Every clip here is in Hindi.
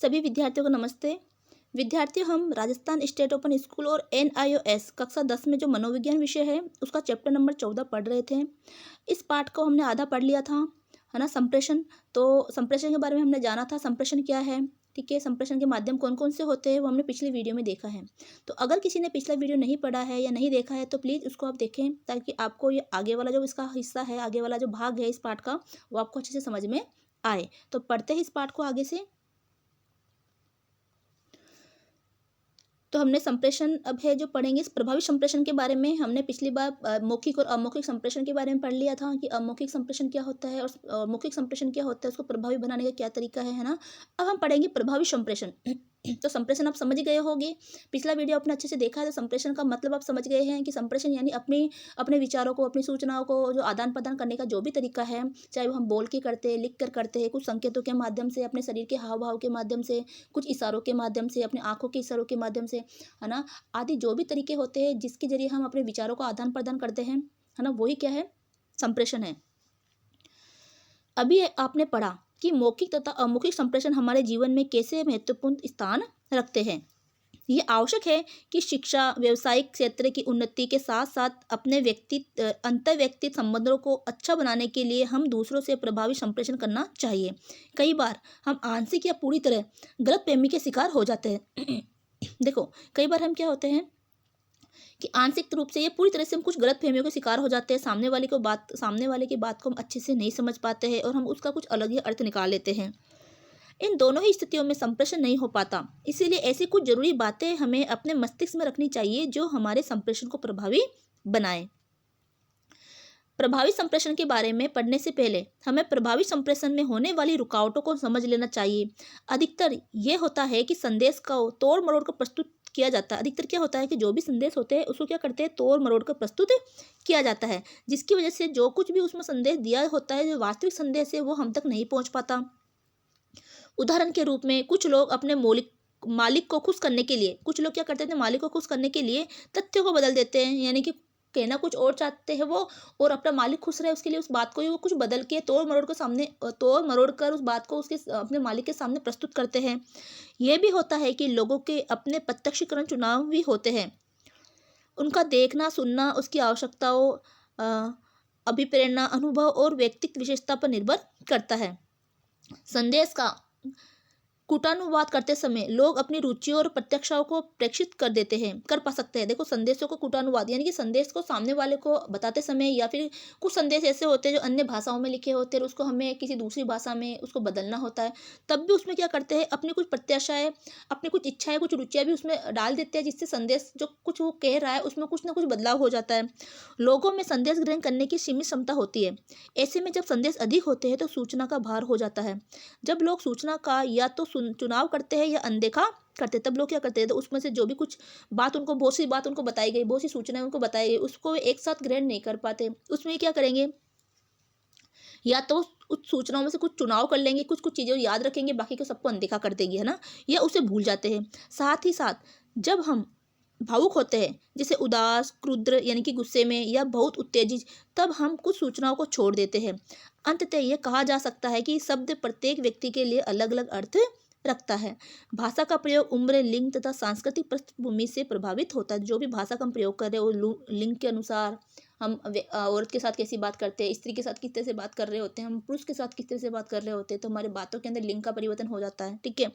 सभी विद्यार्थियों को नमस्ते। विद्यार्थियों, हम राजस्थान स्टेट ओपन स्कूल और NIOS कक्षा 10 में जो मनोविज्ञान विषय है उसका चैप्टर नंबर 14 पढ़ रहे थे। इस पाठ को हमने आधा पढ़ लिया था, है ना। संप्रेषण, तो संप्रेषण के बारे में हमने जाना था, संप्रेषण क्या है, ठीक है। संप्रेषण के माध्यम कौन कौन से होते हैं वो हमने पिछली वीडियो में देखा है। तो अगर किसी ने पिछला वीडियो नहीं पढ़ा है या नहीं देखा है तो प्लीज़ उसको आप देखें, ताकि आपको ये आगे वाला जो इसका हिस्सा है, आगे वाला जो भाग है इस पाठ का, वो आपको अच्छे से समझ में आए। तो पढ़ते हैं इस पाठ को आगे से। तो हमने संप्रेषण अब है जो पढ़ेंगे, इस प्रभावी संप्रेषण के बारे में हमने पिछली बार मौखिक और अमौखिक संप्रेषण के बारे में पढ़ लिया था कि अमौखिक संप्रेषण क्या होता है और मौखिक संप्रेषण क्या होता है, उसको प्रभावी बनाने का क्या तरीका है ना। अब हम पढ़ेंगे प्रभावी संप्रेषण। तो संप्रेषण आप समझ गए होंगे, पिछला वीडियो आपने अच्छे से देखा है तो संप्रेषण का मतलब आप समझ गए हैं कि संप्रेषण यानी अपने विचारों को, अपनी सूचनाओं को जो आदान प्रदान करने का जो भी तरीका है, चाहे वो हम बोल के करते हैं, लिख कर करते हैं, कुछ संकेतों के माध्यम से, अपने शरीर के हाव भाव के माध्यम से, कुछ इशारों के माध्यम से, अपने आंखों के इशारों के माध्यम से, है ना, आदि जो भी तरीके होते हैं जिसके जरिए हम अपने विचारों को आदान प्रदान करते हैं, है ना, वही क्या है, संप्रेषण है। अभी आपने पढ़ा कि मौखिक तथा अमौखिक संप्रेषण हमारे जीवन में कैसे महत्वपूर्ण स्थान रखते हैं। ये आवश्यक है कि शिक्षा, व्यावसायिक क्षेत्र की उन्नति के साथ साथ अपने अंतर व्यक्ति संबंधों को अच्छा बनाने के लिए हम दूसरों से प्रभावी संप्रेषण करना चाहिए। कई बार हम आंशिक या पूरी तरह गलतफहमी के शिकार हो जाते हैं। देखो, कई बार हम क्या होते हैं कि आंशिक रूप से या पूरी तरह से हम कुछ गलत फहमियों के शिकार हो जाते हैं। सामने वाले की बात को हम अच्छे से नहीं समझ पाते हैं और हम उसका कुछ अलग ही अर्थ निकाल लेते हैं। इन दोनों ही स्थितियों में संप्रेषण नहीं हो पाता। इसीलिए ऐसी कुछ जरूरी बातें हमें अपने मस्तिष्क में रखनी चाहिए जो हमारे संप्रेषण को प्रभावी बनाए। प्रभावी संप्रेषण के बारे में पढ़ने से पहले हमें प्रभावी संप्रेषण में होने वाली रुकावटों को समझ लेना चाहिए। अधिकतर ये होता है कि संदेश को तोड़ मरोड़ कर प्रस्तुत किया जाता है। अधिकतर क्या होता है कि जो भी संदेश होते हैं उसको क्या करते हैं, तोड़ मरोड़ कर प्रस्तुत किया जाता है, जिसकी वजह से जो कुछ भी उसमें संदेश दिया होता है, जो वास्तविक संदेश है, वो हम तक नहीं पहुंच पाता। उदाहरण के रूप में कुछ लोग अपने मालिक को खुश करने के लिए, कुछ लोग क्या करते हैं, मालिक को खुश करने के लिए तथ्यों को बदल देते हैं, यानी कि कहना कुछ और चाहते हैं वो, और अपना मालिक खुश रहे उसके लिए उस बात को ही वो कुछ बदल के तोड़ मरोड़ कर उस बात को उसके अपने मालिक के सामने प्रस्तुत करते हैं। यह भी होता है कि लोगों के अपने प्रत्यक्षीकरण चुनाव भी होते हैं। उनका देखना, सुनना उसकी आवश्यकताओं, अभिप्रेरणा, अनुभव और व्यक्तित्व विशेषता पर निर्भर करता है। संदेश का कूटानुवाद करते समय लोग अपनी रुचियों और प्रत्याशाओं को प्रेषित कर पा सकते हैं। देखो, संदेशों को कूटानुवाद यानी कि संदेश को सामने वाले को बताते समय, या फिर कुछ संदेश ऐसे होते हैं जो अन्य भाषाओं में लिखे होते हैं, उसको हमें किसी दूसरी भाषा में उसको बदलना होता है, तब भी उसमें क्या करते हैं, अपनी कुछ प्रत्याशाएं, अपनी कुछ इच्छाएं, कुछ रुचियां भी उसमें डाल देते हैं, जिससे संदेश जो कुछ वो कह रहा है उसमें कुछ ना कुछ बदलाव हो जाता है। लोगों में संदेश ग्रहण करने की सीमित क्षमता होती है। ऐसे में जब संदेश अधिक होते हैं तो सूचना का भार हो जाता है। जब लोग सूचना का या तो चुनाव करते हैं या अनदेखा करते, तब लोग क्या करते हैं, तो उसमें से जो भी कुछ बात उनको, बहुत सी बात उनको बताई गई, बहुत सी सूचनाएं उनको बताई गई, उसको वे एक साथ ग्रहण नहीं कर पाते। उसमें क्या करेंगे, या तो उस सूचनाओं में से कुछ चुनाव कर लेंगे, कुछ कुछ चीज़ें याद रखेंगे, बाकी को सबको अनदेखा कर देंगे, है ना, या उसे भूल जाते हैं। साथ ही साथ जब हम भावुक होते हैं, जैसे उदास, क्रुद्ध यानी कि गुस्से में, या बहुत उत्तेजित, तब हम कुछ सूचनाओं को छोड़ देते हैं। अंततः यह कहा जा सकता है कि शब्द प्रत्येक व्यक्ति के लिए अलग अलग अर्थ रखता है। भाषा का प्रयोग उम्र, लिंग तथा सांस्कृतिक पृष्ठभूमि से प्रभावित होता है। जो भी भाषा का हम प्रयोग कर रहे हैं वो लिंग के अनुसार, हम औरत के साथ कैसी बात करते हैं, स्त्री के साथ किस तरह से बात कर रहे होते हैं, हम पुरुष के साथ किस तरह से बात कर रहे होते हैं, तो हमारे बातों के अंदर लिंग का परिवर्तन हो जाता है, ठीक है।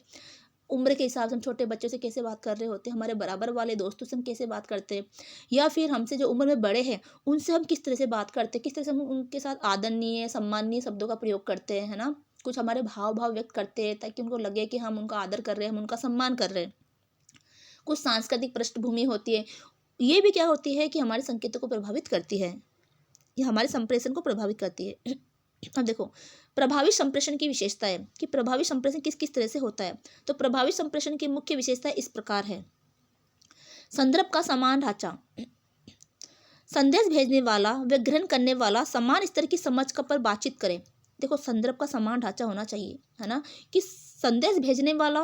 उम्र के हिसाब से हम छोटे बच्चों से कैसे बात कर रहे होते हैं, हमारे बराबर वाले दोस्तों से हम कैसे बात करते हैं, या फिर हमसे जो उम्र में बड़े हैं उनसे हम किस तरह से बात करते हैं, किस तरह से हम उनके साथ आदरणीय, सम्माननीय शब्दों का प्रयोग करते हैं, है ना, कुछ हमारे भाव व्यक्त करते हैं ताकि उनको लगे कि हम उनका आदर कर रहे हैं, हम उनका सम्मान कर रहे हैं। कुछ सांस्कृतिक पृष्ठभूमि होती है, ये भी क्या होती है कि हमारे संकेतों को प्रभावित करती है, ये हमारे संप्रेषण को प्रभावित करती है। अब देखो, प्रभावी संप्रेषण की विशेषता है कि प्रभावी संप्रेषण किस किस तरह से होता है। तो प्रभावी संप्रेषण की मुख्य विशेषता इस प्रकार है। संदर्भ का समान ढांचा, संदेश भेजने वाला व ग्रहण करने वाला समान स्तर की समझ पर बातचीत करें। देखो, संदर्भ का समान ढांचा होना चाहिए, है ना, कि संदेश भेजने वाला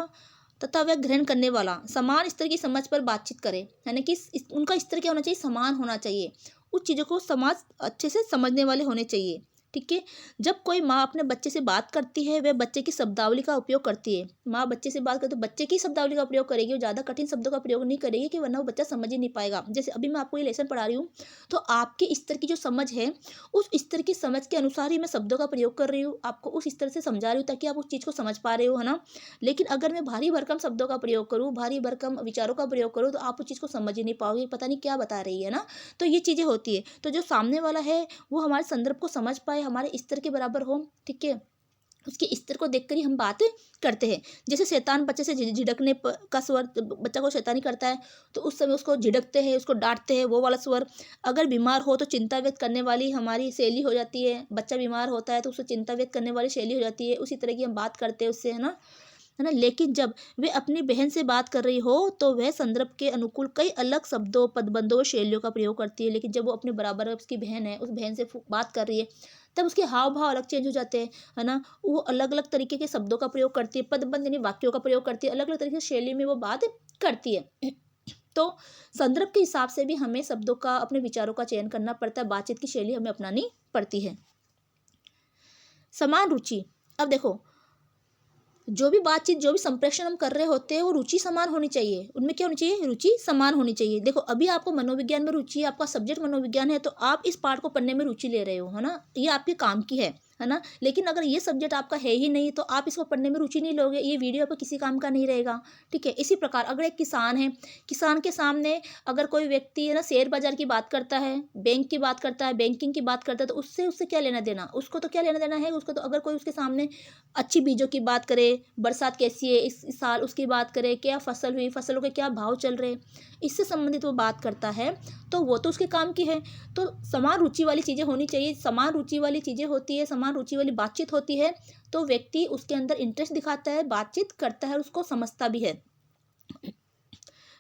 तथा वह ग्रहण करने वाला समान स्तर की समझ पर बातचीत करे, यानी कि उनका स्तर क्या होना चाहिए, समान होना चाहिए। उस चीज़ों को समाज अच्छे से समझने वाले होने चाहिए, ठीक है। जब कोई माँ अपने बच्चे से बात करती है, वह बच्चे की शब्दावली का उपयोग करती है। माँ बच्चे से बात करे तो बच्चे की शब्दावली का प्रयोग करेगी, वो ज़्यादा कठिन शब्दों का प्रयोग नहीं करेगी कि वरना वो बच्चा समझ ही नहीं पाएगा। जैसे अभी मैं आपको ये लेसन पढ़ा रही हूँ, तो आपके स्तर की जो समझ है, उस स्तर की समझ के अनुसार ही मैं शब्दों का प्रयोग कर रही हूँ, आपको उस स्तर से समझा रही हूँ ताकि आप उस चीज़ को समझ पा रहे हो, है ना। लेकिन अगर मैं भारी भरकम शब्दों का प्रयोग करूँ, भारी भरकम विचारों का प्रयोग करूँ, तो आप उस चीज़ को समझ ही नहीं पाओगे, पता नहीं क्या बता रही है ना। तो ये चीज़ें होती है। तो जो सामने वाला है वो हमारे संदर्भ को समझ पाए, हमारे स्तर के बराबर हो, ठीक है। उसके स्तर को देखकर ही हम बात करते हैं। जैसे शैतान बच्चे से झिड़कने का स्वर, बच्चा को शैतानी करता है तो उस समय उसको झिड़कते हैं, उसको डांटते हैं, वो वाला स्वर। अगर बीमार हो तो चिंता व्यक्त करने वाली हमारी शैली हो जाती है। बच्चा बीमार होता है तो उससे चिंता व्यक्त करने वाली शैली हो जाती है, उसी तरह की हम बात करते हैं उससे, है ना। लेकिन जब वे अपनी बहन से बात कर रही हो तो वह संदर्भ के अनुकूल कई अलग शब्दों, पदबंधों, शैलियों का प्रयोग करती है। लेकिन जब वो अपने बराबर उसकी बहन है, उस बहन से बात कर रही है, तब उसके हाव भाव अलग चेंज हो जाते हैं, है ना। वो अलग अलग तरीके के शब्दों का प्रयोग करती है, पदबंध यानी वाक्यों का प्रयोग करती है, अलग अलग तरीके से शैली में वो बात करती है। तो संदर्भ के हिसाब से भी हमें शब्दों का, अपने विचारों का चयन करना पड़ता है, बातचीत की शैली हमें अपनानी पड़ती है। समान रुचि। अब देखो, जो भी बातचीत, जो भी संप्रेषण हम कर रहे होते हैं, वो रुचि समान होनी चाहिए। उनमें क्या होनी चाहिए? रुचि समान होनी चाहिए। देखो, अभी आपको मनोविज्ञान में रुचि है, आपका सब्जेक्ट मनोविज्ञान है, तो आप इस पार्ट को पढ़ने में रुचि ले रहे हो, है ना। ये आपके काम की है ना। लेकिन अगर ये सब्जेक्ट आपका है ही नहीं तो आप इसको पढ़ने में रुचि नहीं लोगे, ये वीडियो आपका किसी काम का नहीं रहेगा, ठीक है। इसी प्रकार अगर एक किसान है, किसान के सामने अगर कोई व्यक्ति, है ना, शेयर बाजार की बात करता है, बैंक की बात करता है, बैंकिंग की बात करता है, तो उससे उससे क्या लेना देना, उसको तो क्या लेना देना है उसको। तो अगर कोई उसके सामने अच्छी बीजों की बात करे, बरसात कैसी है इस साल, उसकी बात करे, क्या फसल हुई, फसलों के क्या भाव चल रहे, इससे संबंधित वो बात करता है, तो वो तो उसके काम की है। तो समान रुचि वाली चीज़ें होनी चाहिए, समान रुचि वाली चीज़ें होती है, समान रुचि वाली बातचीत होती है, तो व्यक्ति उसके अंदर इंटरेस्ट दिखाता है, बातचीत करता है, उसको समझता भी है।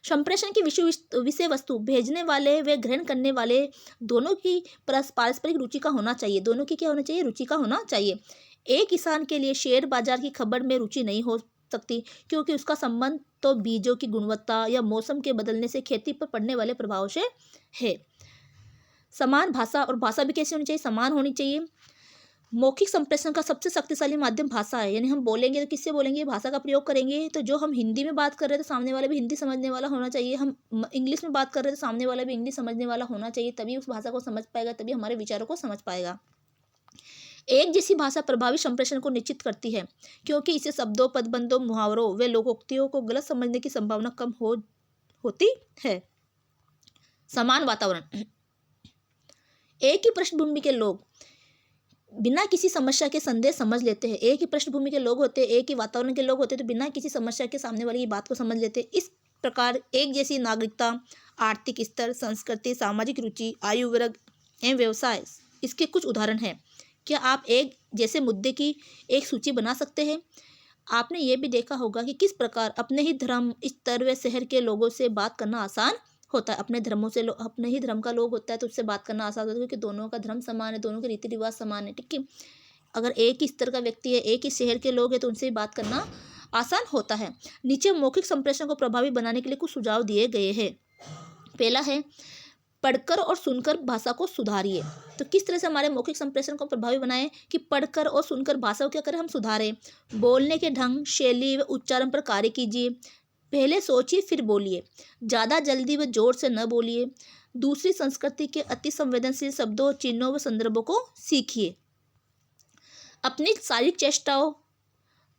संप्रेषण की विषय वस्तु, भेजने वाले व ग्रहण करने वाले दोनों की पारस्परिक रुचि का होना चाहिए। दोनों की क्या होना चाहिए? रुचि का होना चाहिए। एक किसान के लिए शेयर बाजार की खबर में रुचि नहीं हो सकती, क्योंकि उसका संबंध तो बीजों की गुणवत्ता या मौसम के बदलने से खेती पर पड़ने वाले प्रभाव से है। समान भाषा, और भाषा भी कैसी होनी चाहिए? समान होनी चाहिए। मौखिक संप्रेषण का सबसे शक्तिशाली माध्यम भाषा है, यानी हम बोलेंगे तो किससे बोलेंगे? भाषा का प्रयोग करेंगे। तो जो हम हिंदी में बात कर रहे हैं तो सामने वाला भी हिंदी समझने वाला होना चाहिए, हम इंग्लिश में बात कर रहे हैं तो सामने वाला भी इंग्लिश समझने वाला होना चाहिए, तभी उस भाषा को समझ पाएगा, तभी हमारे विचारों को समझ पाएगा। एक जैसी भाषा प्रभावी संप्रेषण को निश्चित करती है, क्योंकि इससे शब्दों, पदबंधों, मुहावरों व लोकोक्तियों को गलत समझने की संभावना कम होती है। समान वातावरण। एक ही पृष्ठभूमि के लोग बिना किसी समस्या के संदेश समझ लेते हैं। एक ही पृष्ठभूमि के लोग होते हैं, एक ही वातावरण के लोग होते हैं, तो बिना किसी समस्या के सामने वाले की बात को समझ लेते हैं। इस प्रकार एक जैसी नागरिकता, आर्थिक स्तर, संस्कृति, सामाजिक रुचि, आयु वर्ग एवं व्यवसाय, इसके कुछ उदाहरण हैं। क्या आप एक जैसे मुद्दे की एक सूची बना सकते हैं? आपने ये भी देखा होगा कि किस प्रकार अपने ही धर्म, स्तर व शहर के लोगों से बात करना आसान होता है। अपने ही धर्म का लोग होता है तो उससे बात करना आसान होता है, क्योंकि दोनों का धर्म समान है, दोनों के रीति रिवाज समान है, ठीक है। अगर एक ही स्तर का व्यक्ति है, एक ही शहर के लोग हैं, तो उनसे बात करना आसान होता है। नीचे मौखिक संप्रेषण को प्रभावी बनाने के लिए कुछ सुझाव दिए गए हैं। पहला है, पढ़कर और सुनकर भाषा को सुधारिए। तो किस तरह से हमारे मौखिक संप्रेषण को प्रभावी बनाएं? कि पढ़कर और सुनकर भाषा को क्या करें? हम सुधारें। बोलने के ढंग, शैली व उच्चारण पर कार्य कीजिए। पहले सोचिए फिर बोलिए। ज़्यादा जल्दी व जोर से न बोलिए। दूसरी संस्कृति के अति संवेदनशील शब्दों, चिन्हों व संदर्भों को सीखिए। अपनी शारीरिक चेष्टाओं,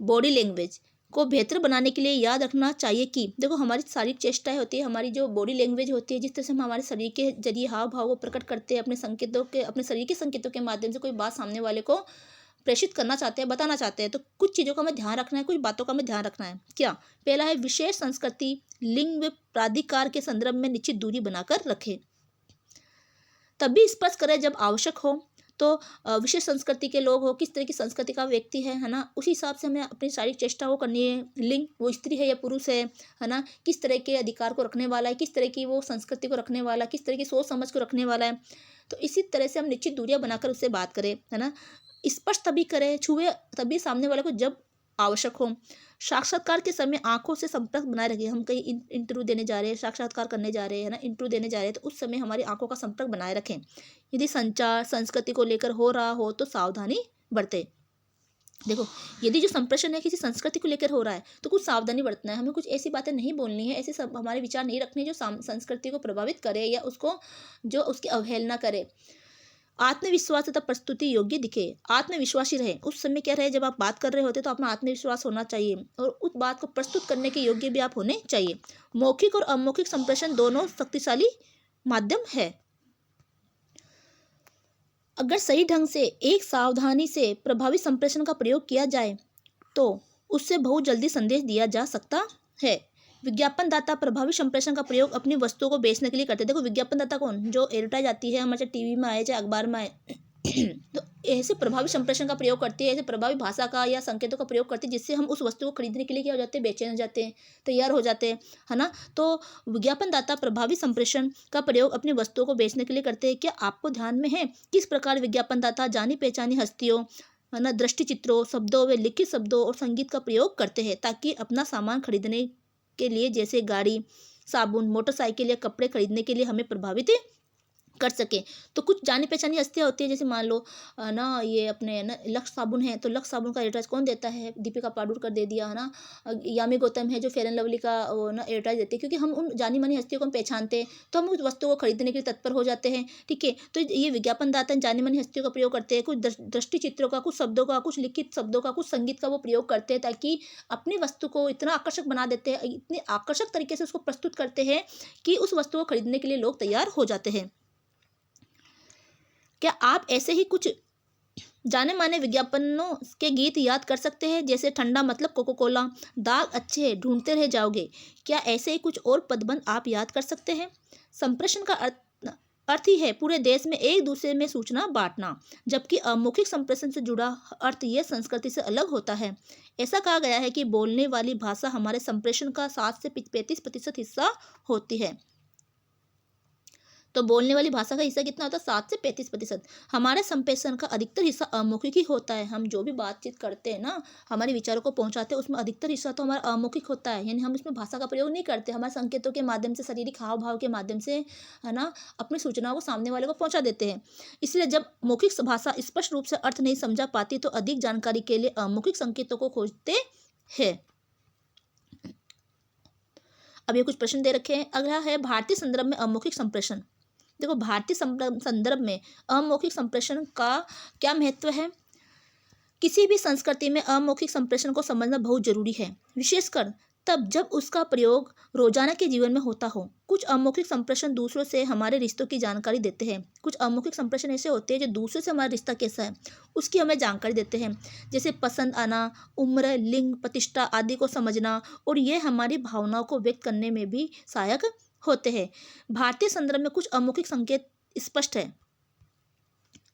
बॉडी लैंग्वेज को बेहतर बनाने के लिए याद रखना चाहिए कि देखो, हमारी शारीरिक चेष्टाएं होती है, हमारी जो बॉडी लैंग्वेज होती है, जिस तरह से हम हमारे शरीर के जरिए हाव भाव को प्रकट करते हैं, अपने शरीर के संकेतों के माध्यम से कोई बात सामने वाले को प्रेषित करना चाहते हैं, बताना चाहते हैं, तो कुछ चीज़ों का हमें ध्यान रखना है, कुछ बातों का हमें ध्यान रखना है। क्या? पहला है, विशेष संस्कृति, लिंग व प्राधिकार के संदर्भ में निश्चित दूरी बनाकर रखें। तभी स्पर्श करें जब आवश्यक हो। तो विशेष संस्कृति के लोग हो, किस तरह की संस्कृति का व्यक्ति है ना, उस हिसाब से हमें अपनी शारीरिक चेष्टा वो करनी है। लिंग, वो स्त्री है या पुरुष है ना, किस तरह के अधिकार को रखने वाला है, किस तरह की वो संस्कृति को रखने वाला है, किस तरह की सोच समझ को रखने वाला है। तो इसी तरह से हम निश्चित दूरियां बनाकर उससे बात करें, है ना। स्पर्श तभी करें, छुए तभी सामने वाले को जब आवश्यक हो। साक्षात्कार के समय आंखों से संपर्क बनाए रखें। हम कहीं इंटरव्यू देने जा रहे हैं, साक्षात्कार करने जा रहे हैं ना, इंटरव्यू देने जा रहे हैं, तो उस समय हमारी आंखों का संपर्क बनाए रखें। यदि संचार संस्कृति को लेकर हो रहा हो तो सावधानी बरतें। देखो, यदि जो संप्रेषण है किसी संस्कृति को लेकर हो रहा है तो कुछ सावधानी बरतना है। हमें कुछ ऐसी बातें नहीं बोलनी है, ऐसे सब हमारे विचार नहीं रखने जो संस्कृति को प्रभावित करे या उसको जो उसकी अवहेलना करे। आत्मविश्वास तथा प्रस्तुति योग्य दिखे। आत्मविश्वासी रहे। उस समय क्या रहे, जब आप बात कर रहे होते तो अपना आत्मविश्वास होना चाहिए और उस बात को प्रस्तुत करने के योग्य भी आप होने चाहिए। मौखिक और अमौखिक संप्रेषण दोनों शक्तिशाली माध्यम है। अगर सही ढंग से एक सावधानी से प्रभावी संप्रेषण का प्रयोग किया जाए तो उससे बहुत जल्दी संदेश दिया जा सकता है। विज्ञापनदाता प्रभावी संप्रेषण का प्रयोग अपनी वस्तुओं को बेचने के लिए करते हैं। देखो, विज्ञापनदाता कौन, जो एडवर्टाइज आती है हमारे, चाहे टीवी में आए चाहे अखबार में आए तो ऐसे प्रभावी संप्रेषण का प्रयोग करती है, ऐसे प्रभावी भाषा का या संकेतों का प्रयोग करती है जिससे हम उस वस्तु को खरीदने के लिए क्या हो जाते हैं, बेचैन हो जाते हैं, तैयार हो जाते हैं, है ना। तो विज्ञापनदाता प्रभावी संप्रेषण का प्रयोग अपनी वस्तुओं को बेचने के लिए करते हैं। क्या आपको ध्यान में है किस प्रकार विज्ञापनदाता जानी पहचानी हस्तियों, है ना, दृष्टि चित्रों, शब्दों व लिखित शब्दों और संगीत का प्रयोग करते हैं ताकि अपना सामान खरीदने के लिए, जैसे गाड़ी, साबुन, मोटरसाइकिल या कपड़े खरीदने के लिए हमें प्रभावित कर सके। तो कुछ जानी पहचानी हस्तियाँ होती है, जैसे मान लो ना ये अपने ना लक्स साबुन है, तो लक्स साबुन का एडवर्टाइज कौन देता है, दीपिका पादुकोण दे दिया, है ना। यामी गौतम है जो फेयर एंड लवली का वो ना एडवर्टाइज देती है, क्योंकि हम उन जानी मानी हस्तियों को हम पहचानते हैं तो हम उस वस्तु को खरीदने के लिए तत्पर हो जाते हैं। ठीक है, तो ये विज्ञापनदाता जानी मानी हस्तियों का प्रयोग करते हैं, कुछ दृष्टि चित्रों का, कुछ शब्दों का, कुछ लिखित शब्दों का, कुछ संगीत का वो प्रयोग करते हैं ताकि अपनी वस्तु को इतना आकर्षक बना देते हैं, इतने आकर्षक तरीके से उसको प्रस्तुत करते हैं कि उस वस्तु को खरीदने के लिए लोग तैयार हो जाते हैं। क्या आप ऐसे ही कुछ जाने माने विज्ञापनों के गीत याद कर सकते हैं, जैसे ठंडा मतलब कोको कोला, दाल अच्छे हैं ढूंढते रह जाओगे। क्या ऐसे ही कुछ और पदबंध आप याद कर सकते हैं? संप्रेषण का अर्थ ही है पूरे देश में एक दूसरे में सूचना बांटना, जबकि अमौखिक संप्रेषण से जुड़ा अर्थ यह संस्कृति से अलग होता है। ऐसा कहा गया है कि बोलने वाली भाषा हमारे संप्रेषण का 7 से 35% हिस्सा होती है। तो बोलने वाली भाषा का हिस्सा कितना होता है, 7 से 35%। हमारे संप्रेषण का अधिकतर हिस्सा अमौखिक ही होता है। हम जो भी बातचीत करते हैं ना, हमारे विचारों को पहुंचाते हैं, उसमें अधिकतर हिस्सा तो हमारा अमौखिक होता है, यानी हम इसमें भाषा का प्रयोग नहीं करते। हमारे संकेतों के माध्यम से, शारीरिक हाव भाव के माध्यम से, है ना, अपनी सूचनाओं को सामने वाले को पहुंचा देते हैं। इसलिए जब मौखिक भाषा स्पष्ट रूप से अर्थ नहीं समझा पाती तो अधिक जानकारी के लिए अमौखिक संकेतों को खोजते हैं। अब ये कुछ प्रश्न दे रखे हैं। अगला है भारतीय संदर्भ में अमौखिक संप्रेषण। देखो, भारतीय संदर्भ में अमौखिक संप्रेषण का क्या महत्व है। किसी भी संस्कृति में अमौखिक संप्रेषण को समझना बहुत जरूरी है, विशेषकर तब जब उसका प्रयोग रोजाना के जीवन में होता हो। कुछ अमौखिक संप्रेषण दूसरों से हमारे रिश्तों की जानकारी देते हैं। कुछ अमौखिक संप्रेषण ऐसे होते हैं जो दूसरों से हमारा रिश्ता कैसा है उसकी हमें जानकारी देते हैं, जैसे पसंद आना, उम्र, लिंग, प्रतिष्ठा आदि को समझना, और ये हमारी भावनाओं को व्यक्त करने में भी सहायक होते हैं। भारतीय संदर्भ में कुछ अमौखिक संकेत स्पष्ट है।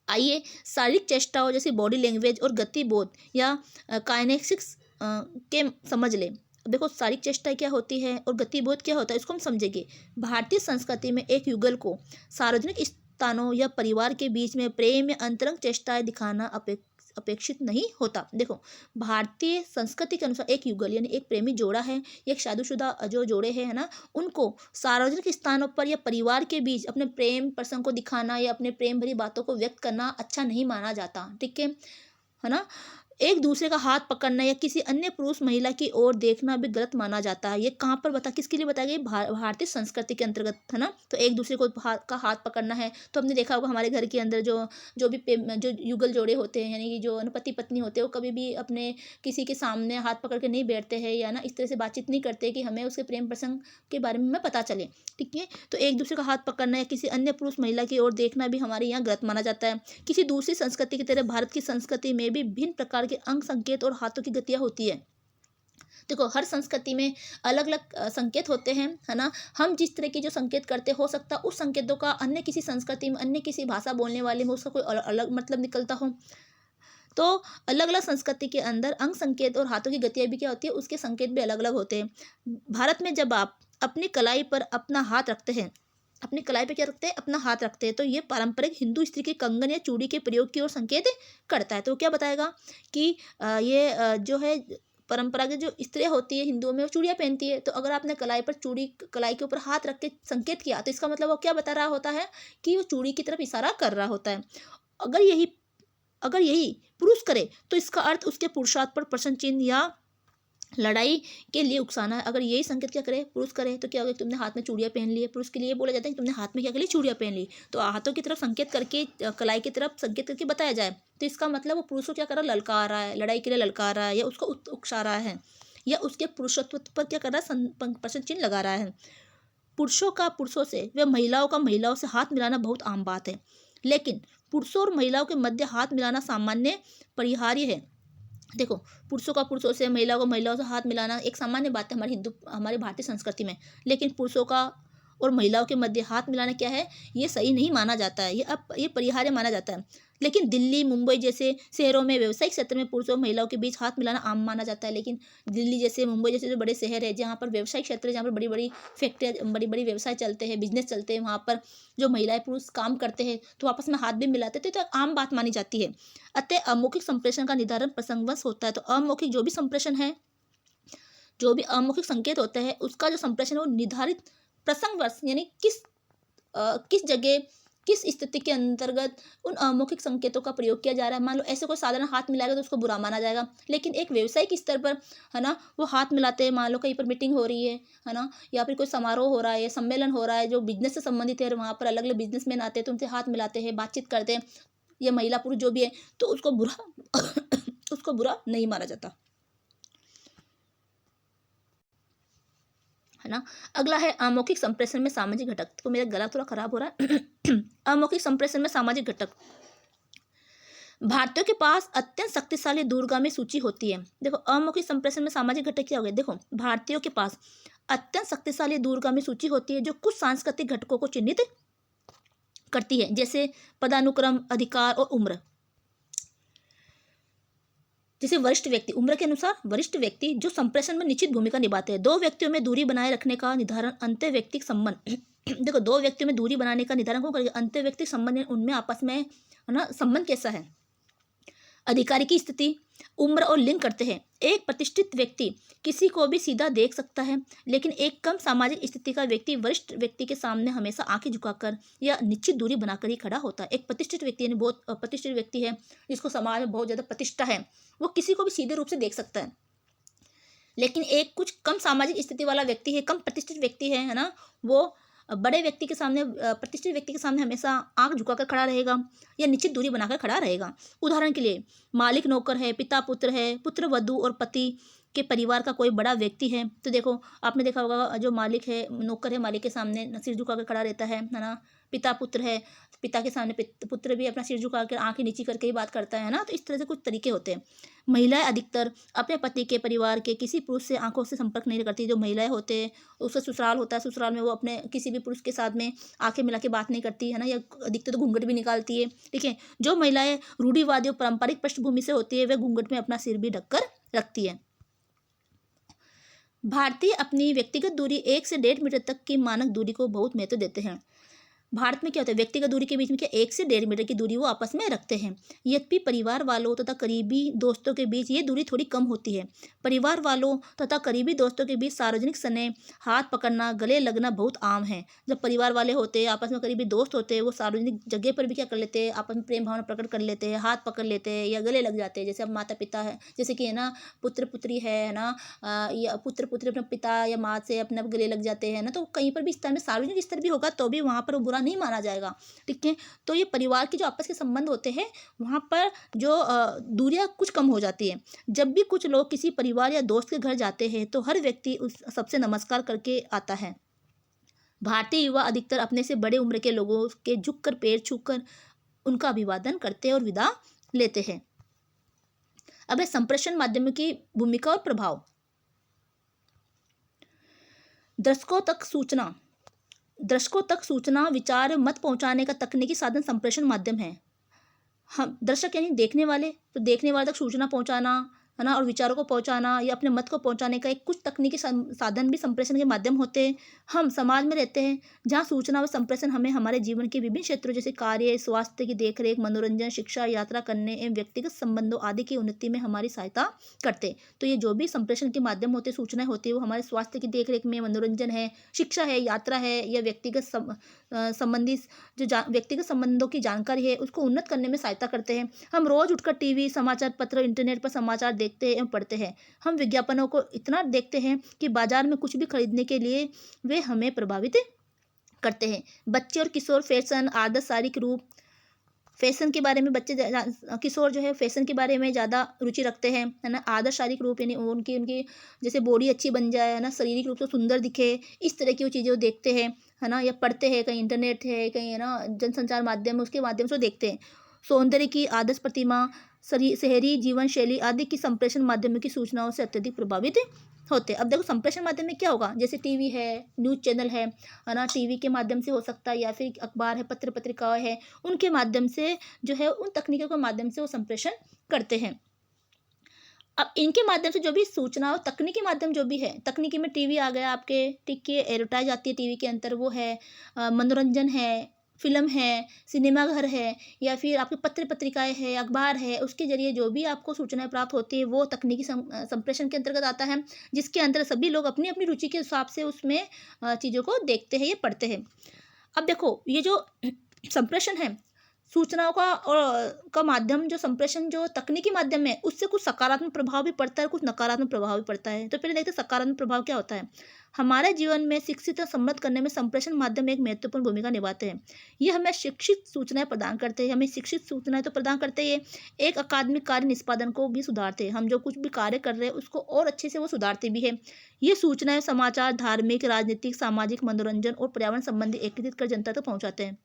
आइए शारीरिक चेष्टाओं जैसे बॉडी लैंग्वेज और गतिबोध या काइनेसिक्स के समझ लें। देखो, शारीरिक चेष्टा क्या होती है और गतिबोध क्या होता है, इसको हम समझेंगे। भारतीय संस्कृति में एक युगल को सार्वजनिक स्थानों या परिवार के बीच में प्रेम या अंतरंग चेष्टाएं दिखाना अपेक्षित नहीं होता। देखो, भारतीय संस्कृति के अनुसार एक युगल यानी एक प्रेमी जोड़ा है, एक शादीशुदा जो जोड़े हैं, है ना, उनको सार्वजनिक स्थानों पर या परिवार के बीच अपने प्रेम प्रसंग को दिखाना या अपने प्रेम भरी बातों को व्यक्त करना अच्छा नहीं माना जाता। ठीक है ना। एक दूसरे का हाथ पकड़ना या किसी अन्य पुरुष महिला की ओर देखना भी गलत माना जाता है। ये कहाँ पर किसके लिए बताया गया, भारतीय संस्कृति के अंतर्गत, है ना। तो एक दूसरे को हाथ पकड़ना है, तो हमने देखा होगा हमारे घर के अंदर जो भी जो युगल जोड़े होते हैं, यानी कि जो पति पत्नी होते हैं, वो कभी भी अपने किसी के सामने हाथ पकड़ के नहीं बैठते हैं या ना इस तरह से बातचीत नहीं करते कि हमें उसके प्रेम प्रसंग के बारे में पता चले। ठीक है, तो एक दूसरे का हाथ पकड़ना या किसी अन्य पुरुष महिला की ओर देखना भी हमारे यहाँ गलत माना जाता है। किसी दूसरी संस्कृति की तरह भारत की संस्कृति में भी भिन्न प्रकार के अंग संकेत और हाथों की गतियाँ होती है। देखो, हर संस्कृति में अलग अलग संकेत होते हैं, है ना। हम जिस तरह के जो संकेत करते हो सकता उस संकेतों का अन्य किसी संस्कृति में, अन्य किसी भाषा बोलने वाले में उसका कोई अलग मतलब निकलता हो। तो अलग अलग संस्कृति के अंदर अंग संकेत और हाथों की गतियाँ भी क्या होती है, उसके संकेत भी अलग अलग होते हैं। भारत में जब आप अपनी कलाई पर अपना हाथ रखते हैं, अपनी कलाई पे क्या रखते हैं, अपना हाथ रखते हैं, तो ये पारंपरिक हिंदू स्त्री के कंगन या चूड़ी के प्रयोग की ओर संकेत करता है। तो क्या बताएगा कि ये जो है परंपरागत जो स्त्रियाँ होती है हिंदुओं में, वो चूड़ियाँ पहनती है। तो अगर आपने कलाई के ऊपर हाथ रख के संकेत किया, तो इसका मतलब वो क्या बता रहा होता है कि वो चूड़ी की तरफ इशारा कर रहा होता है। अगर यही अगर यही पुरुष करे, तो इसका अर्थ उसके पुरुषार्थ पर प्रश्न चिन्ह या लड़ाई के लिए उकसाना है। अगर यही संकेत क्या करे, पुरुष करे, तो क्या होगा, तुमने हाथ में चूड़ियाँ पहन ली है। पुरुष के लिए बोला जाता है कि तुमने हाथ में क्या कर ली, चूड़ियाँ पहन ली। तो हाथों की तरफ संकेत करके, कलाई की तरफ संकेत करके बताया जाए, तो इसका मतलब वो पुरुष को क्या कर रहा है, ललकार रहा है, लड़ाई के लिए ललकार रहा है, या उसको उकसा रहा है, या उसके पुरुषत्व पर क्या कर रहा है, प्रश्न चिन्ह लगा रहा है। पुरुषों का पुरुषों से व महिलाओं का महिलाओं से हाथ मिलाना बहुत आम बात है, लेकिन पुरुषों और महिलाओं के मध्य हाथ मिलाना सामान्य परिहार्य है। देखो, पुरुषों का पुरुषों से, महिलाओं को महिलाओं से हाथ मिलाना एक सामान्य बात है हमारे भारतीय संस्कृति में, लेकिन पुरुषों का और महिलाओं के मध्य हाथ मिलाना क्या है, ये सही नहीं माना जाता है, ये परिहार्य माना जाता है। लेकिन दिल्ली, मुंबई जैसे शहरों में व्यावसायिक क्षेत्र में पुरुषों और महिलाओं के बीच हाथ मिलाना आम माना जाता है। लेकिन दिल्ली जैसे, मुंबई जैसे जो बड़े शहर है, जहाँ पर व्यावसायिक क्षेत्र है, जहाँ पर बड़ी बड़ी फैक्ट्रियाँ, बड़ी बड़ी व्यवसाय चलते हैं, बिजनेस चलते हैं, वहाँ पर जो महिलाएं पुरुष काम करते हैं, तो आपस में हाथ भी मिलाते थे, तो आम बात मानी जाती है। अतः अमौखिक संप्रेषण का निर्धारण प्रसंगवश होता है। तो अमौखिक जो भी संप्रेषण है, जो भी अमौखिक संकेत होता है, उसका जो संप्रेषण है वो निर्धारित प्रसंगवश, यानी किस जगह, किस स्थिति के अंतर्गत उन अमौखिक संकेतों का प्रयोग किया जा रहा है। मान लो ऐसे कोई साधारण हाथ मिलाएगा तो उसको बुरा माना जाएगा, लेकिन एक व्यावसायिक स्तर पर, है ना, वो हाथ मिलाते हैं। मान लो कहीं पर मीटिंग हो रही है ना, या फिर कोई समारोह हो रहा है, सम्मेलन हो रहा है जो बिजनेस से संबंधित है, और वहाँ पर अलग अलग बिजनेसमैन आते हैं, तो उनसे हाथ मिलाते हैं, बातचीत करते हैं, या महिला पुरुष जो भी है, तो उसको बुरा उसको बुरा नहीं माना जाता, है ना। अगला है अमौखिक संप्रेषण में सामाजिक घटक। तो मेरा गला थोड़ा खराब हो रहा है। अमौखिक संप्रेषण में सामाजिक घटक। भारतीयों के पास अत्यंत शक्तिशाली दूरगामी सूची होती है। देखो, अमौखिक संप्रेषण में सामाजिक घटक क्या हो गया, देखो, भारतीयों के पास अत्यंत शक्तिशाली दूरगामी सूची होती है, जो कुछ सांस्कृतिक घटकों को चिन्हित करती है, जैसे पदानुक्रम, अधिकार और उम्र। जैसे वरिष्ठ व्यक्ति, उम्र के अनुसार वरिष्ठ व्यक्ति जो संप्रेषण में निश्चित भूमिका निभाते हैं। दो व्यक्तियों में दूरी बनाए रखने का निर्धारण अंतर व्यक्तिक संबंध। देखो, दो व्यक्तियों में दूरी बनाने का निर्धारण कौन करेगा, अंतर व्यक्तिक संबंध, उनमें आपस में, है ना, संबंध कैसा है। अधिकारी की स्थिति, उम्र और लिंग करते हैं। एक प्रतिष्ठित व्यक्ति किसी को भी सीधा देख सकता है, लेकिन एक कम सामाजिक स्थिति का व्यक्ति वरिष्ठ व्यक्ति के सामने हमेशा आंखें झुकाकर या निश्चित दूरी बनाकर ही खड़ा होता है। एक प्रतिष्ठित व्यक्ति, यानी बहुत प्रतिष्ठित व्यक्ति है, जिसको समाज में बहुत ज़्यादा प्रतिष्ठा है, वो किसी को भी सीधे रूप से देख सकता है। लेकिन एक कुछ कम सामाजिक स्थिति वाला व्यक्ति है, कम प्रतिष्ठित व्यक्ति है ना, वो बड़े व्यक्ति के सामने, प्रतिष्ठित व्यक्ति के सामने हमेशा आंख झुकाकर खड़ा रहेगा या निश्चित दूरी बनाकर खड़ा रहेगा। उदाहरण के लिए, मालिक नौकर है, पिता पुत्र है, पुत्र वधू और पति के परिवार का कोई बड़ा व्यक्ति है। तो देखो, आपने देखा होगा, जो मालिक है, नौकर है, मालिक के सामने सिर झुकाकर खड़ा रहता है ना। पिता पुत्र है, पिता के सामने पुत्र भी अपना सिर झुकाकर आंखें नीची करके ही बात करता है ना। तो इस तरह से कुछ तरीके होते हैं। महिलाएं अधिकतर अपने पति के परिवार के किसी पुरुष से आंखों से संपर्क नहीं करती। जो महिलाएं होते हैं, उसका ससुराल होता है, ससुराल में वो अपने किसी भी पुरुष के साथ में आंखें मिला के बात नहीं करती है ना, या अधिकतर तो घूंघट भी निकालती है। ठीक है, जो महिलाएं रूढ़िवादी और पारंपरिक पृष्ठभूमि से होती है, वह घूंघट में अपना सिर भी ढककर रखती है। भारतीय अपनी व्यक्तिगत दूरी 1 से 1.5 मीटर तक की मानक दूरी को बहुत महत्व देते हैं। भारत में क्या होता है, व्यक्तिगत दूरी के बीच में क्या 1 से 1.5 मीटर की दूरी वो आपस में रखते हैं। यद्यपि परिवार वालों तथा करीबी दोस्तों के बीच ये दूरी थोड़ी कम होती है। परिवार वालों तथा करीबी दोस्तों के बीच सार्वजनिक समय हाथ पकड़ना, गले लगना बहुत आम है। जब परिवार वाले होते हैं, आपस में करीबी दोस्त होते हैं, वो सार्वजनिक जगह पर भी क्या कर लेते हैं, आपस में प्रेम भावना प्रकट कर लेते हैं, हाथ पकड़ लेते हैं या गले लग जाते हैं। जैसे अब माता पिता है, जैसे कि है ना, पुत्र पुत्री है ना, या पुत्र पुत्री अपने पिता या माँ से अपने गले लग जाते हैं ना, तो कहीं पर भी इस तरह में सार्वजनिक स्तर भी होगा तो भी वहाँ पर वो बुरा नहीं माना जाएगा। ठीक है, तो ये परिवार के जो आपस के संबंध होते हैं, वहाँ पर जो दूरियां कुछ कम हो जाती है। जब भी कुछ लोग किसी परिवार या दोस्त के घर जाते हैं, तो हर व्यक्ति उस सबसे नमस्कार करके आता है। भारतीय युवा अधिकतर अपने से बड़े उम्र के लोगों के झुककर पैर छूकर उनका अभिवादन करते हैं और विदा लेते हैं। अब है संप्रेषण माध्यमों की भूमिका और प्रभाव। दर्शकों तक सूचना, विचार, मत पहुंचाने का तकनीकी साधन संप्रेषण माध्यम है। हम दर्शक यानी देखने वाले, तो देखने वाले तक सूचना पहुंचाना, है ना, और विचारों को पहुँचाना या अपने मत को पहुँचाने का एक कुछ तकनीकी साधन भी संप्रेषण के माध्यम होते हैं। हम समाज में रहते हैं जहाँ सूचना व संप्रेषण हमें हमारे जीवन के विभिन्न क्षेत्रों जैसे कार्य, स्वास्थ्य की देखरेख, मनोरंजन, शिक्षा, यात्रा करने एवं व्यक्तिगत संबंधों आदि की उन्नति में हमारी सहायता करते हैं। तो ये जो भी संप्रेषण के माध्यम होते हैं, सूचनाएँ होती है, वो हमारे स्वास्थ्य की देखरेख में, मनोरंजन है, शिक्षा है, यात्रा है या व्यक्तिगत संबंधी व्यक्तिगत संबंधों की जानकारी है उसको उन्नत करने में सहायता करते हैं। हम रोज़ उठकर टीवी, समाचार पत्र, इंटरनेट पर समाचार देखते हैं एवं पढ़ते हैं। हम विज्ञापनों को इतना देखते हैं कि बाजार में कुछ भी खरीदने के लिए वे हमें प्रभावित करते हैं। बच्चे और किशोर फैशन, आदत, शारीरिक रूप, फैशन के बारे में बच्चे किशोर जो है फैशन के बारे में ज़्यादा रुचि रखते हैं, है ना। आदत, शारीरिक रूप यानी उनकी उनकी जैसे बॉडी अच्छी बन जाए, है ना, शारीरिक रूप से सुंदर दिखे, इस तरह की वो चीज़ें वो देखते हैं, है ना, या पढ़ते हैं, कहीं इंटरनेट है, कहीं है ना जनसंचार माध्यम है, उसके माध्यम से वो देखते हैं। सौंदर्य की आदर्श प्रतिमा, शहरी जीवन शैली आदि की संप्रेषण माध्यमों की सूचनाओं से अत्यधिक प्रभावित होते हैं। अब देखो संप्रेषण माध्यम में क्या होगा, जैसे टीवी है, न्यूज़ चैनल है ना, टीवी के माध्यम से हो सकता है या फिर अखबार है, पत्र पत्रिकाएं है, उनके माध्यम से जो है उन तकनीकों के माध्यम से वो संप्रेषण करते हैं। अब इनके माध्यम से जो भी सूचना हो, तकनीकी माध्यम जो भी है, तकनीकी में टीवी आ गया आपके, ठीक है, एडवर्टाइज आती है टीवी के अंदर, वो है, मनोरंजन है, फिल्म है, सिनेमा घर है, या फिर आपके पत्र पत्रिकाएं है, अखबार है, उसके जरिए जो भी आपको सूचनाएं प्राप्त होती है वो तकनीकी संप्रेषण के अंतर्गत आता है, जिसके अंदर सभी लोग अपनी अपनी रुचि के हिसाब से उसमें चीज़ों को देखते हैं या पढ़ते हैं। अब देखो ये जो संप्रेषण है सूचनाओं का और का माध्यम, जो संप्रेषण जो तकनीकी माध्यम है उससे कुछ सकारात्मक प्रभाव भी पड़ता है, कुछ नकारात्मक प्रभाव भी पड़ता है। तो पहले देखते हैं सकारात्मक प्रभाव क्या होता है। हमारे जीवन में शिक्षित और समृद्ध करने में संप्रेषण माध्यम एक महत्वपूर्ण भूमिका निभाते हैं। ये हमें शिक्षित सूचनाएं प्रदान करते हैं, हमें शिक्षित सूचनाएं तो प्रदान करते ही एक अकादमिक कार्य निष्पादन को भी सुधारते हैं। हम जो कुछ भी कार्य कर रहे हैं उसको और अच्छे से वो सुधारते भी है। ये सूचनाएं समाचार, धार्मिक, राजनीतिक, सामाजिक, मनोरंजन और पर्यावरण संबंधी एकत्रित कर जनता तक पहुंचाते हैं।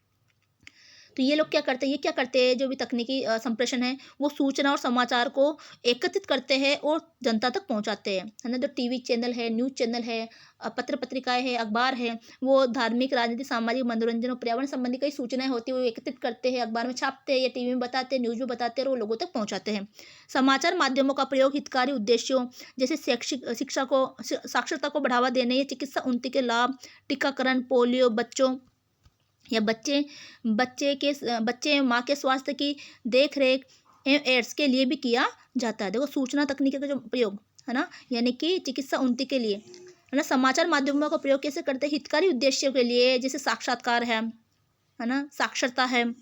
तो ये लोग क्या करते हैं, ये क्या करते हैं, जो भी तकनीकी संप्रेषण है वो सूचना और समाचार को एकत्रित करते हैं और जनता तक पहुंचाते हैं, है ना। जो टीवी चैनल है, न्यूज़ चैनल है, पत्र पत्रिकाएं है, अखबार है, वो धार्मिक, राजनीतिक, सामाजिक, मनोरंजन और पर्यावरण संबंधी कई सूचनाएं होती है वो एकत्रित करते हैं, अखबार में छापते हैं या टीवी में बताते हैं, न्यूज़ में बताते हैं और वो लोगों तक पहुँचाते हैं। समाचार माध्यमों का प्रयोग हितकारी उद्देश्यों जैसे शैक्षिक शिक्षा को साक्षरता को बढ़ावा देने या चिकित्सा उन्नति के लाभ, टीकाकरण, पोलियो बच्चों या बच्चे माँ के स्वास्थ्य की देख रेख एवं एड्स के लिए भी किया जाता है। देखो सूचना तकनीकी का जो प्रयोग है ना, यानी कि चिकित्सा उन्नति के लिए, है ना। समाचार माध्यमों का प्रयोग कैसे करते हैं, हितकारी उद्देश्यों के लिए, जैसे साक्षात्कार है ना, साक्षरता है,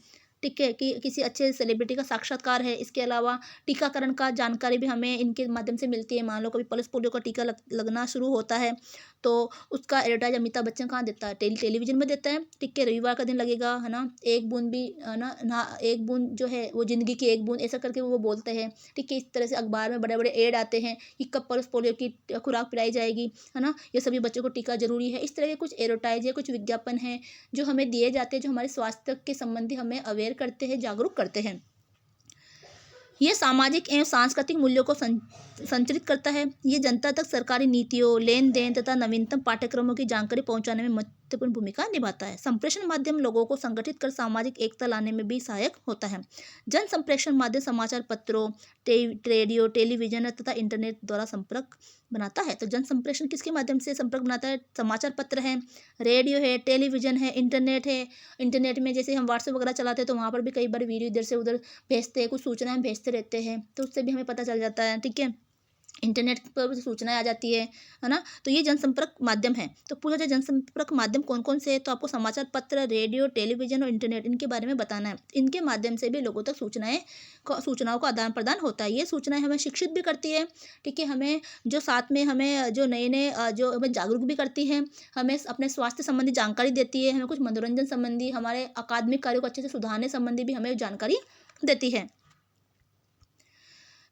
ठीक है, कि किसी अच्छे सेलिब्रिटी का साक्षात्कार है। इसके अलावा टीकाकरण का जानकारी भी हमें इनके माध्यम से मिलती है। मान लो कभी पल्स पोलियो का टीका लगना शुरू होता है तो उसका एडवर्टाइज अमिताभ बच्चन कहाँ देता है, टेलीविजन में देता है, ठीक है। रविवार का दिन लगेगा, है ना, एक बूंद भी, है ना, एक बूंद जो है वो जिंदगी की एक बूंद, ऐसा करके वो बोलते हैं, ठीक है। इस तरह से अखबार में बड़े बड़े एड आते हैं कि कब पल्स पोलियो की खुराक पिलाई जाएगी, है ना, ये सभी बच्चों को टीका जरूरी है। इस तरह के कुछ एडवर्टाइज है, कुछ विज्ञापन है जो हमें दिए जाते हैं, जो हमारे स्वास्थ्य के संबंधी हमें अवेयर करते हैं, जागरूक करते हैं। ये सामाजिक एवं सांस्कृतिक मूल्यों को संचारित करता है। ये जनता तक सरकारी नीतियों, लेन देन तथा नवीनतम पाठ्यक्रमों की जानकारी पहुंचाने में महत्वपूर्ण भूमिका निभाता है। संप्रेषण माध्यम लोगों को संगठित कर सामाजिक एकता लाने में भी सहायक होता है। जन संप्रेषण माध्यम समाचार पत्रों, रेडियो, टेलीविजन तथा इंटरनेट द्वारा संपर्क बनाता है। तो जन संप्रेषण किसके माध्यम से संपर्क बनाता है, समाचार पत्र है, रेडियो है, टेलीविजन है, इंटरनेट है। इंटरनेट में जैसे हम व्हाट्सएप वगैरह चलाते हैं तो वहाँ पर भी कई बार वीडियो इधर से उधर भेजते हैं, कुछ सूचनाएं भेजते रहते हैं, तो उससे भी हमें पता चल जाता है, ठीक है। इंटरनेट पर सूचनाएं आ जाती है ना। तो ये जनसंपर्क माध्यम है। तो पूछा जाए जनसंपर्क माध्यम कौन कौन से है, तो आपको समाचार पत्र, रेडियो, टेलीविजन और इंटरनेट इनके बारे में बताना है। इनके माध्यम से भी लोगों तक सूचनाओं का आदान प्रदान होता है। ये सूचनाएं हमें शिक्षित भी करती है, ठीक है, हमें जो साथ में हमें जो नए नए जो हमें जागरूक भी करती है, हमें अपने स्वास्थ्य संबंधी जानकारी देती है, हमें कुछ मनोरंजन संबंधी, हमारे अकादमिक कार्यों को अच्छे से सुधारने संबंधी भी हमें जानकारी देती है।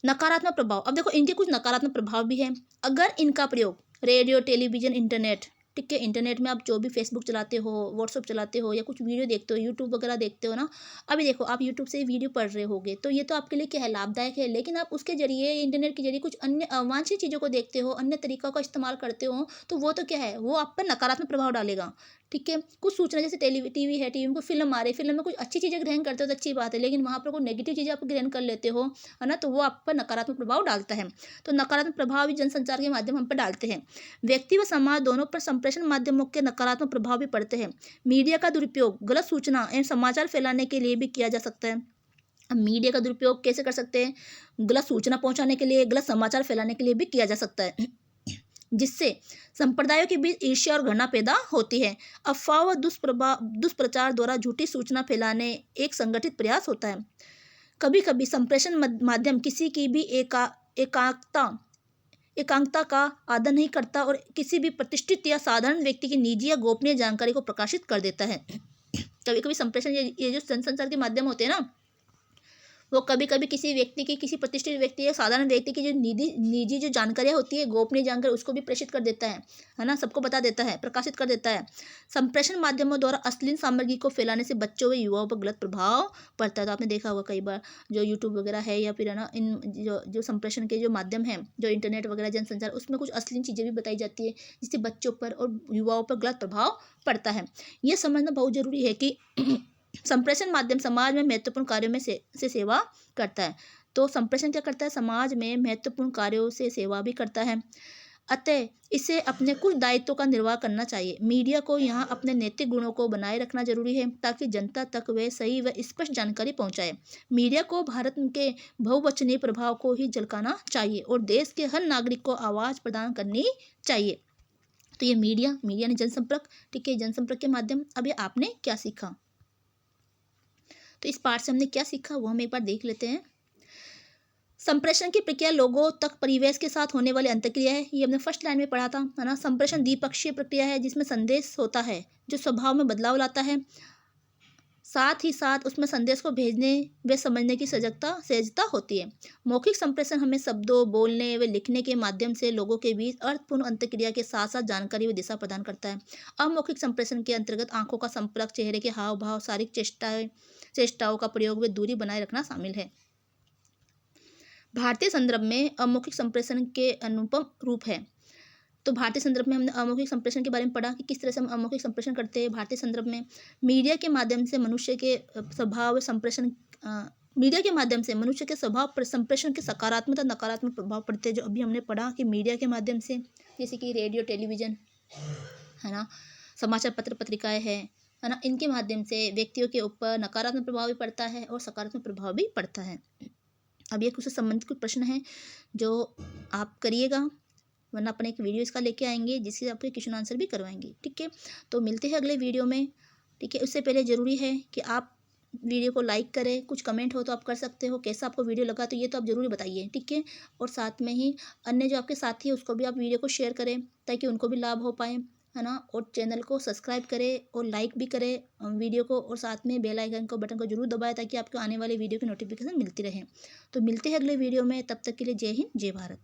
नकारात्मक प्रभाव, अब देखो इनके कुछ नकारात्मक प्रभाव भी हैं। अगर इनका प्रयोग रेडियो, टेलीविजन, इंटरनेट, ठीक है, इंटरनेट में आप जो भी फेसबुक चलाते हो, व्हाट्सअप चलाते हो या कुछ वीडियो देखते हो, यूट्यूब वगैरह देखते हो ना। अभी देखो आप यूट्यूब से वीडियो पढ़ रहे होगे तो ये तो आपके लिए क्या है, लाभदायक है, लेकिन आप उसके जरिए इंटरनेट के जरिए कुछ अन्य अवांछित चीज़ों को देखते हो, अन्य तरीक़ों का इस्तेमाल करते हो, तो वो तो क्या है, वो आप पर नकारात्मक प्रभाव डालेगा, ठीक है। कुछ सूचना जैसे टीवी है, टीवी में कोई फ़िल्म आ रही है, फ़िल्म में कुछ अच्छी चीज़ें ग्रहण करते हो तो अच्छी बात है, लेकिन वहाँ पर कोई नेगेटिव चीज़ें आप ग्रहण कर लेते हो, है ना? तो वो आप पर नकारात्मक प्रभाव डालता है। तो नकारात्मक प्रभाव भी जनसंचार के माध्यम हम पर डालते हैं। व्यक्ति व समाज दोनों पर संप्रेषण माध्यमों के नकारात्मक प्रभाव भी पड़ते हैं। मीडिया का दुरुपयोग गलत सूचना एवं समाचार फैलाने के लिए भी किया जा सकता है। अब मीडिया का दुरुपयोग कैसे कर सकते हैं? गलत सूचना पहुँचाने के लिए, गलत समाचार फैलाने के लिए भी किया जा सकता है। जिससे संप्रदायों के बीच ईर्ष्या और घृणा पैदा होती है। अफवाह व दुष्प्रचार द्वारा झूठी सूचना फैलाने एक संगठित प्रयास होता है। कभी-कभी संप्रेषण माध्यम किसी की भी एकांकता का आदर नहीं करता और किसी भी प्रतिष्ठित या साधारण व्यक्ति की निजी या गोपनीय जानकारी को प्रकाशित कर देता है। कभी-कभी संप्रेषण ये जो जनसंचार के माध्यम होते हैं ना, वो कभी-कभी किसी व्यक्ति की, किसी प्रतिष्ठित व्यक्ति या साधारण व्यक्ति की जो निजी जो जानकारियाँ होती है, गोपनीय जानकारी, उसको भी प्रेषित कर देता है ना? सबको बता देता है, प्रकाशित कर देता है। संप्रेषण माध्यमों द्वारा अश्लील सामग्री को फैलाने से बच्चों व युवाओं पर गलत प्रभाव पड़ता है। तो आपने देखा होगा कई बार जो यूट्यूब वगैरह है या फिर है ना, इन जो संप्रेषण के जो माध्यम हैं, जो इंटरनेट वगैरह जनसंचार, उसमें कुछ अश्लील चीज़ें भी बताई जाती है, जिससे बच्चों पर और युवाओं पर गलत प्रभाव पड़ता है। ये समझना बहुत ज़रूरी है कि संप्रेषण माध्यम समाज में महत्वपूर्ण कार्यों में से सेवा करता है। तो संप्रेषण क्या करता है? समाज में महत्वपूर्ण कार्यों से सेवा भी करता है। अतः इसे अपने कुछ दायित्वों का निर्वाह करना चाहिए। मीडिया को यहाँ अपने नैतिक गुणों को बनाए रखना जरूरी है, ताकि जनता तक वह सही व स्पष्ट जानकारी पहुँचाए। मीडिया को भारत के बहुवचनीय प्रभाव को ही झलकाना चाहिए और देश के हर नागरिक को आवाज़ प्रदान करनी चाहिए। तो ये मीडिया ने जनसंपर्क, ठीक है, जनसंपर्क के माध्यम। अभी आपने क्या सीखा? तो इस पाठ से हमने क्या सीखा वो हम एक बार देख लेते हैं। संप्रेषण की प्रक्रिया लोगों तक परिवेश के साथ होने वाली अंतःक्रिया है। ये हमने फर्स्ट लाइन में पढ़ा था, है ना? संप्रेषण द्विपक्षीय प्रक्रिया है जिसमें संदेश होता है जो स्वभाव में बदलाव लाता है, साथ ही साथ उसमें संदेश को भेजने व समझने की सहजता होती है। मौखिक संप्रेषण हमें शब्दों, बोलने व लिखने के माध्यम से लोगों के बीच अर्थपूर्ण अंतःक्रिया के साथ साथ जानकारी व दिशा प्रदान करता है। अमौखिक संप्रेषण के अंतर्गत आंखों का संपर्क, चेहरे के हाव भाव, शारीरिक चेष्टाओं का प्रयोग व दूरी बनाए रखना शामिल है। भारतीय संदर्भ में अमौखिक संप्रेषण के अनुपम रूप है। तो भारतीय संदर्भ में हमने अमौखिक संप्रेषण के बारे में पढ़ा कि किस तरह से हम अमौखिक संप्रेषण करते हैं। भारतीय संदर्भ में मीडिया के माध्यम से मनुष्य के स्वभाव संप्रेषण मीडिया के माध्यम से मनुष्य के स्वभाव पर संप्रेषण के सकारात्मक और नकारात्मक प्रभाव पड़ते हैं, जो अभी हमने पढ़ा कि मीडिया के माध्यम से, जैसे कि रेडियो, टेलीविज़न, है ना, समाचार पत्र पत्रिकाएँ हैं, है ना, इनके माध्यम से व्यक्तियों के ऊपर नकारात्मक प्रभाव भी पड़ता है और सकारात्मक प्रभाव भी पड़ता है। अब ये कुछ संबंधित कुछ प्रश्न हैं जो आप करिएगा, वरना अपन एक वीडियो इसका लेके आएंगे जिससे आपके क्वेश्चन आंसर भी करवाएंगे, ठीक है। तो मिलते हैं अगले वीडियो में, ठीक है। उससे पहले ज़रूरी है कि आप वीडियो को लाइक करें, कुछ कमेंट हो तो आप कर सकते हो, कैसा आपको वीडियो लगा तो ये तो आप ज़रूर बताइए, ठीक है। और साथ में ही अन्य जो आपके साथी है उसको भी आप वीडियो को शेयर करें ताकि उनको भी लाभ हो पाए, है ना। और चैनल को सब्सक्राइब करें और लाइक भी करें वीडियो को, और साथ में बेल आइकन को, बटन को जरूर दबाएं ताकि आपको आने वाले वीडियो की नोटिफिकेशन मिलती रहे। तो मिलते हैं अगले वीडियो में, तब तक के लिए जय हिंद, जय भारत।